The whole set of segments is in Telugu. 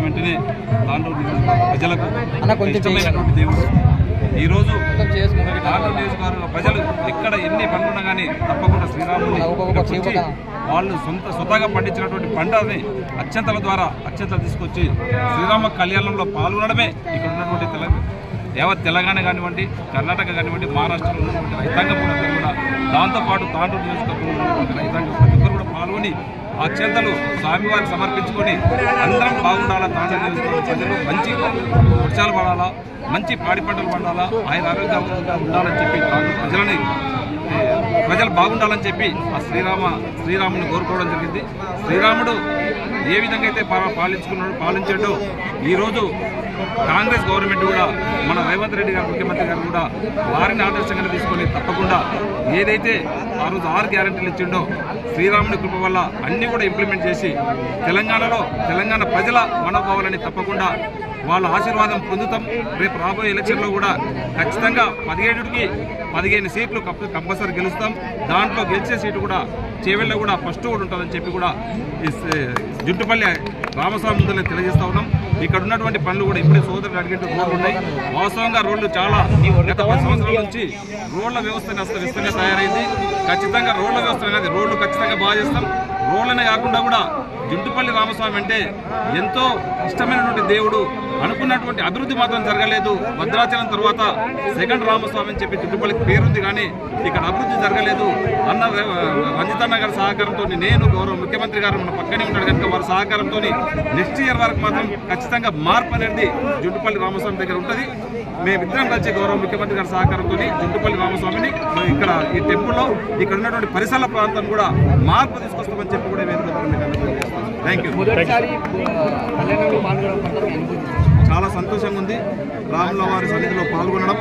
వెంటనే తాండూరు ప్రజలకు ఇష్టమైనటువంటి దేవుడు ఈరోజు తాండూరు నియోజకవర్గ ప్రజలు ఎక్కడ ఎన్ని పనులున్నా కానీ తప్పకుండా శ్రీరాముని వాళ్ళు స్వతహాగా పండించినటువంటి పంటని అత్యంతల ద్వారా అత్యంతలు తీసుకొచ్చి శ్రీరామ కళ్యాణంలో పాల్గొనడమే ఇక్కడ ఉన్నటువంటి యావత్ తెలంగాణ కానివ్వండి, కర్ణాటక కానివ్వండి, మహారాష్ట్రలో ఉన్నటువంటి రైతాంగం కూడా దాంతోపాటు తాండూరు నియోజకవర్గంలో ఉన్నటువంటి రైతాంగం ప్రతి ఒక్కరు కూడా పాల్గొని ఆ అత్యంతలు స్వామివారికి సమర్పించుకొని అందరం బాగుండాలా, తాండూరు నియోజకవర్గ ప్రజలు మంచి వర్షాలు పడాలా, మంచి పాడి పంటలు పండాలా, ఆయన ఆరోగ్యంగా ఉండాలని చెప్పి తాండూరు ప్రజలు బాగుండాలని చెప్పి ఆ శ్రీరాముని కోరుకోవడం జరిగింది. శ్రీరాముడు ఏ విధంగా అయితే పాలించాడో ఈరోజు కాంగ్రెస్ గవర్నమెంట్ కూడా మన రేవంత్ రెడ్డి గారు ముఖ్యమంత్రి గారు కూడా వారిని ఆదర్శంగా తీసుకొని తప్పకుండా ఏదైతే ఆ రోజు 6 గ్యారెంటీలు ఇచ్చిండో శ్రీరాముని కృప వల్ల అన్నీ కూడా ఇంప్లిమెంట్ చేసి తెలంగాణ ప్రజల మనోభావాలని తప్పకుండా వాళ్ళ ఆశీర్వాదం పొందుతాం. రేపు రాబోయే ఎలక్షన్లో కూడా ఖచ్చితంగా 17కి 15 సీట్లు కంపల్సరీ గెలుస్తాం. దాంట్లో గెలిచే సీటు కూడా చేవెళ్ళ కూడా ఫస్ట్ కూడా ఉంటుందని చెప్పి కూడా జుట్టుపల్లి రామస్వామి ముందులో తెలియజేస్తా ఉన్నాం. ఇక్కడ ఉన్నటువంటి పనులు కూడా ఇప్పుడే సోదరులు అడిగినట్టు రోడ్లు ఉన్నాయి. వాస్తవంగా రోడ్లు చాలా గత 10 సంవత్సరాల నుంచి రోడ్ల వ్యవస్థ అస్తవ్యస్తంగా తయారైంది. ఖచ్చితంగా రోడ్ల వ్యవస్థ అనేది రోడ్లు ఖచ్చితంగా బాగా చేస్తాం. రోడ్లనే కాకుండా కూడా జుట్టుపల్లి రామస్వామి అంటే ఎంతో ఇష్టమైనటువంటి దేవుడు. అనుకున్నటువంటి అభివృద్ధి మాత్రం జరగలేదు. భద్రాచలం తర్వాత సెకండ్ రామస్వామి అని చెప్పి జుట్టుపల్లికి పేరుంది, కానీ ఇక్కడ అభివృద్ధి జరగలేదు. రంజితన్న గారి సహకారంతో నేను గౌరవ ముఖ్యమంత్రి గారు మన పక్కనే ఉన్నాడు కనుక వారి సహకారంతో నెక్స్ట్ ఇయర్ వరకు మాత్రం ఖచ్చితంగా మార్పు అనేది జుట్టుపల్లి రామస్వామి దగ్గర ఉంటుంది. మేమిద్దరం కలిసి గౌరవ ముఖ్యమంత్రి గారి సహకారంతో జుట్టుపల్లి రామస్వామిని ఇక్కడ ఈ టెంపుల్లో ఇక్కడ ఉన్నటువంటి పరిసర ప్రాంతం కూడా మార్పు తీసుకొస్తామని చెప్పి కూడా థ్యాంక్ యూ. చాలా సంతోషంగా ఉంది రాముల వారి సన్నిధిలో పాల్గొనడం,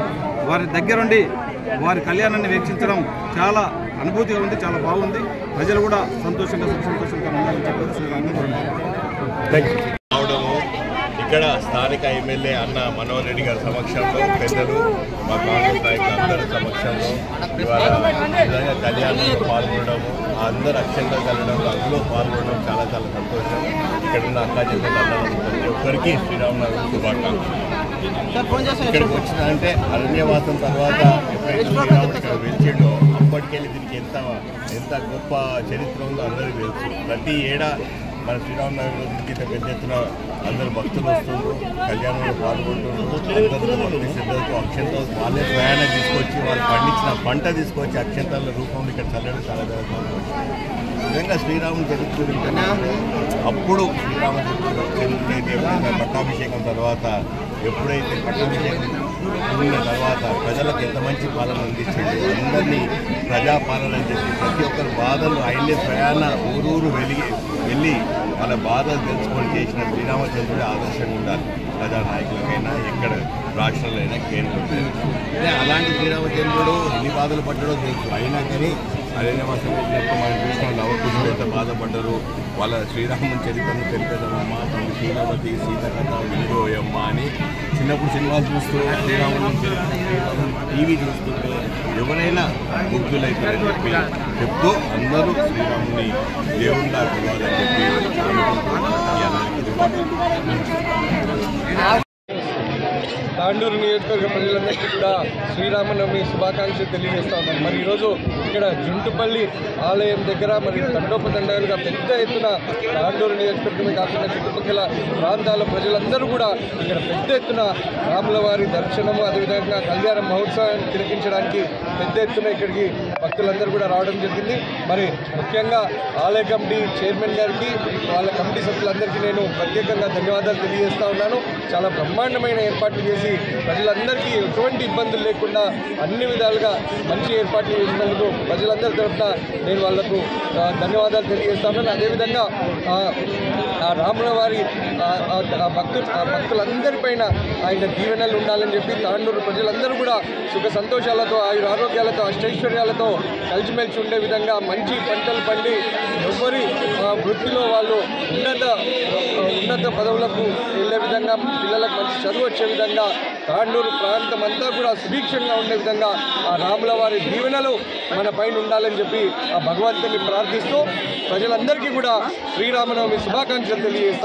వారి దగ్గరుండి వారి కళ్యాణాన్ని వీక్షించడం చాలా అనుభూతిగా ఉంది, చాలా బాగుంది. ప్రజలు కూడా సంతోషంగా ఉండాలని చెప్పేసి ఇక్కడ స్థానిక ఎమ్మెల్యే అన్న మనోహర్ రెడ్డి గారి సమక్షంలో పెద్దలు మా కాంగ్రెస్ నాయకులందరి సమక్షంలో ఇవాళ నిజంగా కళ్యాణంలో పాల్గొనడం, అందరు అక్షంతలు కలగడం, అందులో పాల్గొనడం చాలా చాలా సంతోషం. ఇక్కడ ఉన్న అక్కా చెల్లెలందరూ ప్రతి ఒక్కరికి శ్రీరామనవమి శుభాకాంక్షలు. ఇక్కడికి వచ్చిందంటే అరణ్యవాసం తర్వాత ఎప్పుడైతే శ్రీరాముడు ఇక్కడ వెలిచిండో అప్పటికెళ్ళి దీనికి ఎంత గొప్ప చరిత్ర ఉందో అందరికీ తెలుసు. ప్రతి ఏడా మన శ్రీరామనవమి రోజుకి పెద్ద ఎత్తున అందరూ భక్తులు వస్తుండ్రు, కళ్యాణంలో పాల్గొంటున్నారు. అందరూ భక్తి శ్రద్ధలతో అక్షంతలు వాళ్ళే ప్రయాణం తీసుకొచ్చి వాళ్ళు పండించిన పంట తీసుకొచ్చి అక్షంతల రూపంలో ఇక్కడ చల్లడం చాలా నిజంగా శ్రీరాముని చరిత్ర అప్పుడు చరిత్ర పట్టాభిషేకం తర్వాత ఎప్పుడైతే పట్టాభిషేకం ఉన్న తర్వాత ప్రజలకు ఎంత మంచి పాలన అందించండి, అందరినీ ప్రజాపాలన అని చెప్పి ప్రతి ఒక్కరి బాధలు ఆయనే ప్రయాణ ఊరూరు వెళ్ళి వాళ్ళ బాధలు తెలుసుకొని చేసిన శ్రీరామచంద్రుడే ఆదర్శంగా ఉండాలి. ప్రజానాయకులకైనా ఎక్కడ రాష్ట్రంలో అయినా కేంద్రంలో అలాంటి శ్రీరామచంద్రుడు ఎన్ని బాధలు పడ్డాడో తెలుసు. అయినా కానీ అరణ్యవాసం వచ్చినప్పుడు మనం చూసిన లవకుశులు ఎంత బాధపడ్డారు. వాళ్ళ శ్రీరాముని చరిత్రను తెలిపేదమ్మా తల్లి శ్రీరామతి సీతకథ విడిపోయమ్మ అని చిన్నప్పుడు సినిమాలు చూస్తూ శ్రీరాముని టీవీ చూస్తుంటే ఎవరైనా ముగ్గులైతారని చెప్పి చెప్తూ అందరూ శ్రీరాముని దేవుళ్ళ పిలవాలని చెప్పి తాండూరు నియోజకవర్గ ప్రజలందరికీ కూడా శ్రీరామనవమి శుభాకాంక్షలు తెలియజేస్తా ఉన్నాం. మరి ఈరోజు ఇక్కడ జుంటుపల్లి ఆలయం దగ్గర మరి తండోపతండాలుగా పెద్ద ఎత్తున తాండూరు నియోజకవర్గమే కాకుండా చుట్టుపక్కల ప్రాంతాల ప్రజలందరూ కూడా ఇక్కడ పెద్ద ఎత్తున రాముల వారి దర్శనము అదేవిధంగా కళ్యాణ మహోత్సవాన్ని తిలకించడానికి పెద్ద ఎత్తున ఇక్కడికి భక్తులందరూ కూడా రావడం జరిగింది. మరి ముఖ్యంగా ఆలయ కమిటీ చైర్మన్ గారికి వాళ్ళ కమిటీ సభ్యులందరికీ నేను ప్రత్యేకంగా ధన్యవాదాలు తెలియజేస్తా ఉన్నాను. చాలా బ్రహ్మాండమైన ఏర్పాట్లు చేసి ప్రజలందరికీ ఎటువంటి ఇబ్బందులు లేకుండా అన్ని విధాలుగా మంచి ఏర్పాట్లు చేసినందుకు ప్రజలందరి తరఫున నేను వాళ్లకు ధన్యవాదాలు తెలియజేస్తాను. అదేవిధంగా రాముల వారి భక్తులందరిపైన ఆయన దీవెనలు ఉండాలని చెప్పి తాండూరు ప్రజలందరూ కూడా సుఖ సంతోషాలతో ఆరోగ్యాలతో అష్టైశ్వర్యాలతో కలిసిమెలిసి ఉండే విధంగా మంచి పంటలు పండి ఎవరి వృత్తిలో వాళ్ళు ఉన్నత పదవులకు వెళ్ళే విధంగా పిల్లలకు మంచి చదువు వచ్చే విధంగా తాండూరు ప్రాంతం అంతా కూడా సుభిక్షంగా ఉండే విధంగా ఆ రాముల వారి దీవెనలు మన పైన ఉండాలని చెప్పి ఆ భగవంతుని ప్రార్థిస్తూ ప్రజలందరికీ కూడా శ్రీరామనవమి శుభాకాంక్షలు తెలియజేస్తాను.